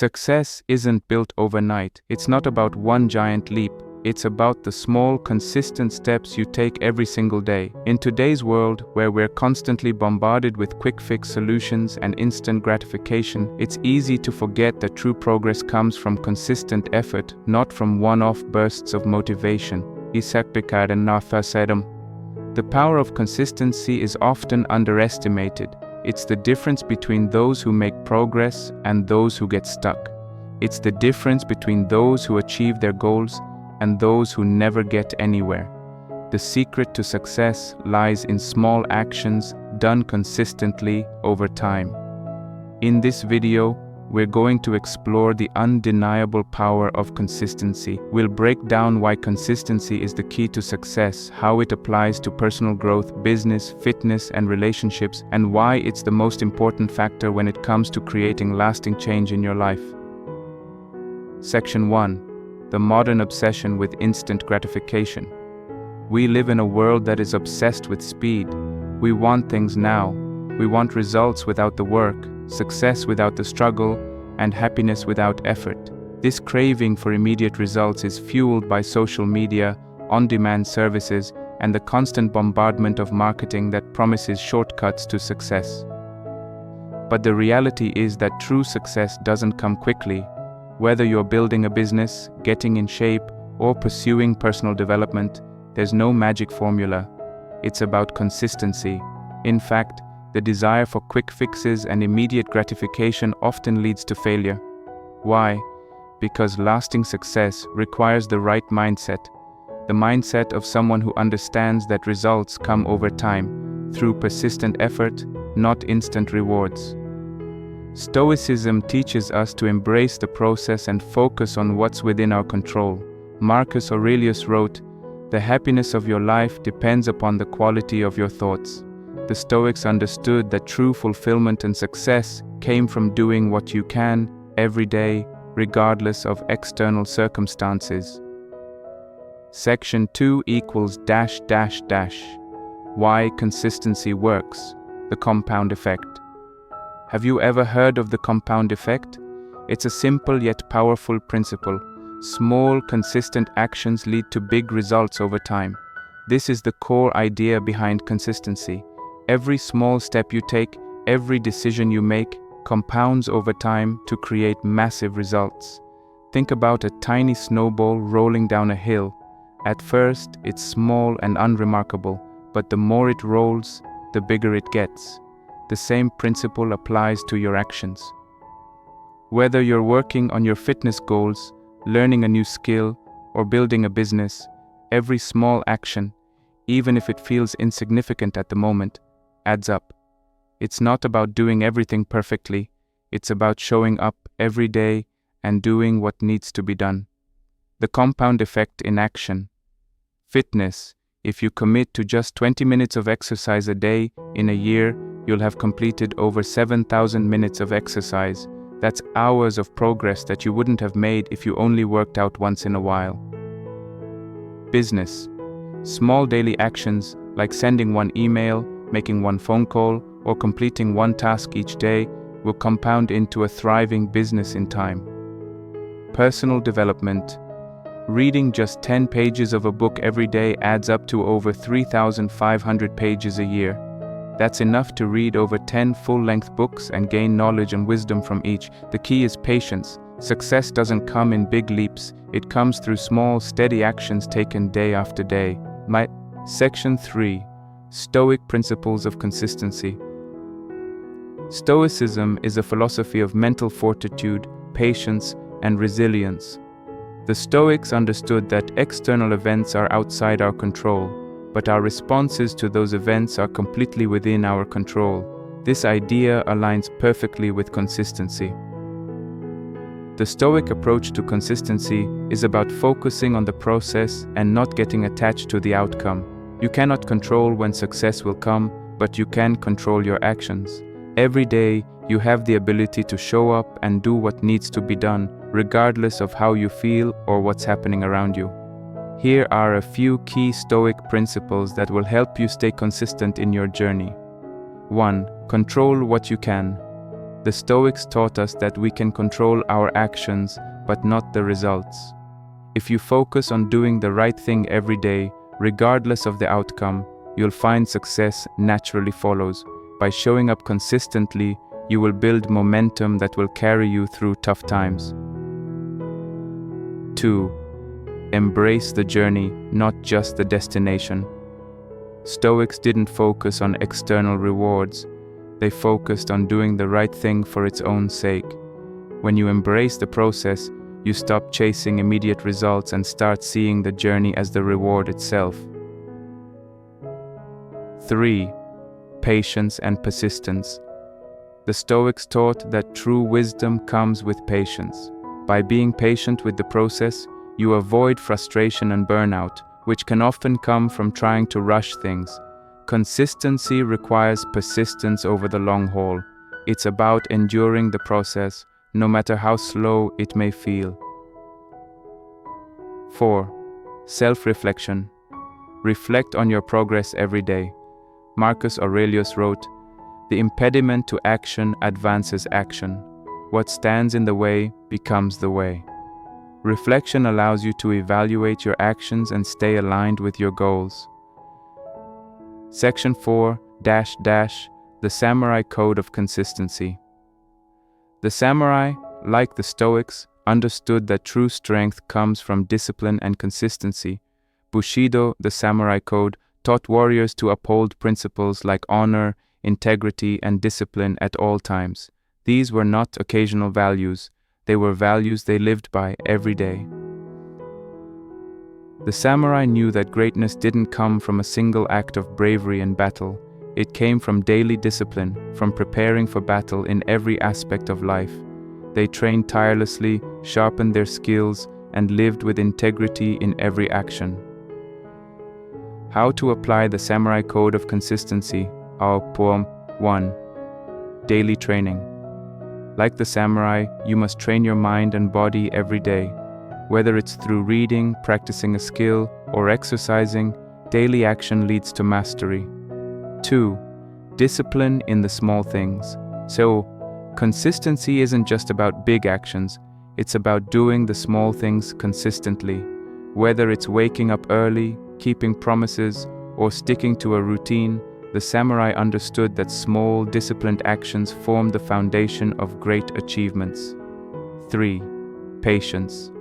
Success isn't built overnight. It's not about one giant leap. It's about the small, consistent steps you take every single day. In today's world, where we're constantly bombarded with quick-fix solutions and instant gratification, it's easy to forget that true progress comes from consistent effort, not from one-off bursts of motivation. The power of consistency is often underestimated. It's the difference between those who make progress and those who get stuck. It's the difference between those who achieve their goals and those who never get anywhere. The secret to success lies in small actions done consistently over time. In this video, we're going to explore the undeniable power of consistency. We'll break down why consistency is the key to success, how it applies to personal growth, business, fitness, and relationships, and why it's the most important factor when it comes to creating lasting change in your life. Section 1. The modern obsession with instant gratification. We live in a world that is obsessed with speed. We want things now. We want results without the work, success without the struggle, and happiness without effort. This craving for immediate results is fueled by social media, on-demand services, and the constant bombardment of marketing that promises shortcuts to success. But the reality is that true success doesn't come quickly. Whether you're building a business, getting in shape, or pursuing personal development, there's no magic formula. It's about consistency. In fact, the desire for quick fixes and immediate gratification often leads to failure. Why? Because lasting success requires the right mindset. The mindset of someone who understands that results come over time, through persistent effort, not instant rewards. Stoicism teaches us to embrace the process and focus on what's within our control. Marcus Aurelius wrote, "The happiness of your life depends upon the quality of your thoughts." The Stoics understood that true fulfillment and success came from doing what you can, every day, regardless of external circumstances. Section 2 equals ... Why consistency works. The compound effect. Have you ever heard of the compound effect? It's a simple yet powerful principle. Small, consistent actions lead to big results over time. This is the core idea behind consistency. Every small step you take, every decision you make, compounds over time to create massive results. Think about a tiny snowball rolling down a hill. At first, it's small and unremarkable, but the more it rolls, the bigger it gets. The same principle applies to your actions. Whether you're working on your fitness goals, learning a new skill, or building a business, every small action, even if it feels insignificant at the moment, adds up. It's not about doing everything perfectly. It's about showing up every day and doing what needs to be done. The compound effect in action. Fitness. If you commit to just 20 minutes of exercise a day, in a year, you'll have completed over 7,000 minutes of exercise. That's hours of progress that you wouldn't have made if you only worked out once in a while. Business. Small daily actions like sending one email, making one phone call, or completing one task each day will compound into a thriving business in time. Personal development. Reading just 10 pages of a book every day adds up to over 3,500 pages a year. That's enough to read over 10 full-length books and gain knowledge and wisdom from each. The key is patience. Success doesn't come in big leaps. It comes through small, steady actions taken day after day. Section 3. Stoic principles of consistency. Stoicism is a philosophy of mental fortitude, patience, and resilience. The Stoics understood that external events are outside our control, but our responses to those events are completely within our control. This idea aligns perfectly with consistency. The Stoic approach to consistency is about focusing on the process and not getting attached to the outcome. You cannot control when success will come, but you can control your actions. Every day, you have the ability to show up and do what needs to be done, regardless of how you feel or what's happening around you. Here are a few key Stoic principles that will help you stay consistent in your journey. 1. Control what you can. The Stoics taught us that we can control our actions, but not the results. If you focus on doing the right thing every day, regardless of the outcome, you'll find success naturally follows. By showing up consistently, you will build momentum that will carry you through tough times. 2. Embrace the journey, not just the destination. Stoics didn't focus on external rewards. They focused on doing the right thing for its own sake. When you embrace the process, you stop chasing immediate results and start seeing the journey as the reward itself. 3. Patience and persistence. The Stoics taught that true wisdom comes with patience. By being patient with the process, you avoid frustration and burnout, which can often come from trying to rush things. Consistency requires persistence over the long haul. It's about enduring the process, no matter how slow it may feel. 4. Self-reflection. Reflect on your progress every day. Marcus Aurelius wrote, "The impediment to action advances action. What stands in the way becomes the way." Reflection allows you to evaluate your actions and stay aligned with your goals. Section 4, The Samurai Code of Consistency. The samurai, like the Stoics, understood that true strength comes from discipline and consistency. Bushido, the samurai code, taught warriors to uphold principles like honor, integrity, and discipline at all times. These were not occasional values, they were values they lived by every day. The samurai knew that greatness didn't come from a single act of bravery in battle. It came from daily discipline, from preparing for battle in every aspect of life. They trained tirelessly, sharpened their skills, and lived with integrity in every action. How to apply the Samurai Code of Consistency. Our poem 1. Daily training. Like the samurai, you must train your mind and body every day. Whether it's through reading, practicing a skill, or exercising, daily action leads to mastery. 2. Discipline in the small things. So, consistency isn't just about big actions, it's about doing the small things consistently. Whether it's waking up early, keeping promises, or sticking to a routine, the samurai understood that small, disciplined actions formed the foundation of great achievements. 3. Patience.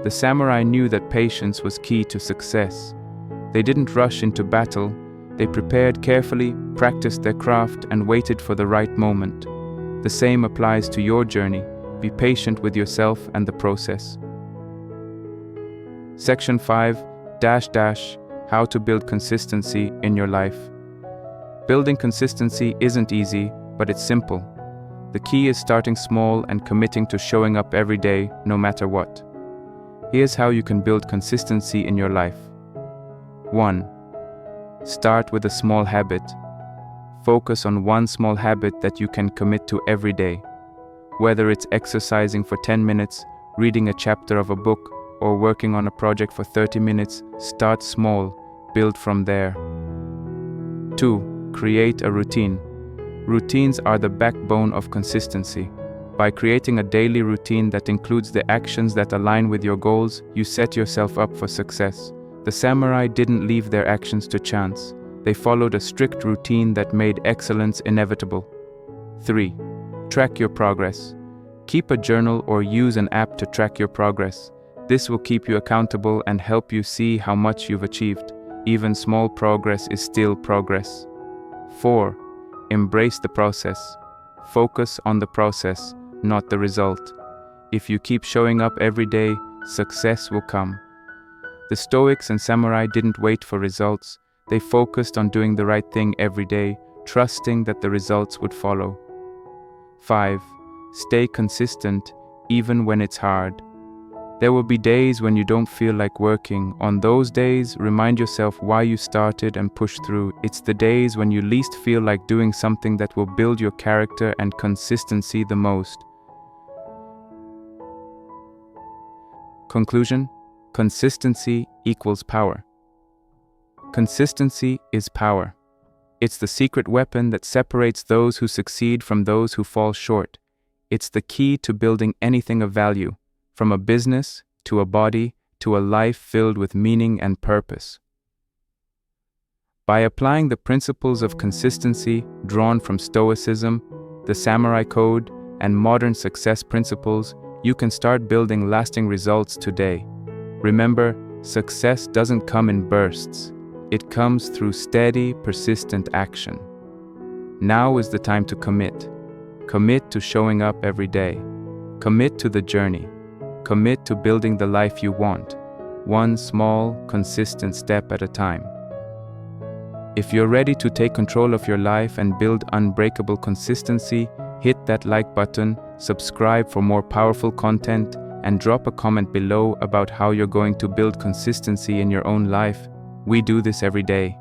The samurai knew that patience was key to success. They didn't rush into battle, they prepared carefully, practiced their craft, and waited for the right moment. The same applies to your journey. Be patient with yourself and the process. Section 5, How to build consistency in your life. Building consistency isn't easy, but it's simple. The key is starting small and committing to showing up every day, no matter what. Here's how you can build consistency in your life. 1. Start with a small habit. Focus on one small habit that you can commit to every day. Whether it's exercising for 10 minutes, reading a chapter of a book, or working on a project for 30 minutes, start small, build from there. 2. Create a routine. Routines are the backbone of consistency. By creating a daily routine that includes the actions that align with your goals, you set yourself up for success. The samurai didn't leave their actions to chance. They followed a strict routine that made excellence inevitable. 3. Track your progress. Keep a journal or use an app to track your progress. This will keep you accountable and help you see how much you've achieved. Even small progress is still progress. 4. Embrace the process. Focus on the process, not the result. If you keep showing up every day, success will come. The Stoics and samurai didn't wait for results. They focused on doing the right thing every day, trusting that the results would follow. 5. Stay consistent, even when it's hard. There will be days when you don't feel like working. On those days, remind yourself why you started and push through. It's the days when you least feel like doing something that will build your character and consistency the most. Conclusion: consistency equals power. Consistency is power. It's the secret weapon that separates those who succeed from those who fall short. It's the key to building anything of value, from a business, to a body, to a life filled with meaning and purpose. By applying the principles of consistency drawn from Stoicism, the Samurai Code, and modern success principles, you can start building lasting results today. Remember, success doesn't come in bursts. It comes through steady, persistent action. Now is the time to commit. Commit to showing up every day. Commit to the journey. Commit to building the life you want, one small, consistent step at a time. If you're ready to take control of your life and build unbreakable consistency, hit that like button, subscribe for more powerful content, and drop a comment below about how you're going to build consistency in your own life. We do this every day.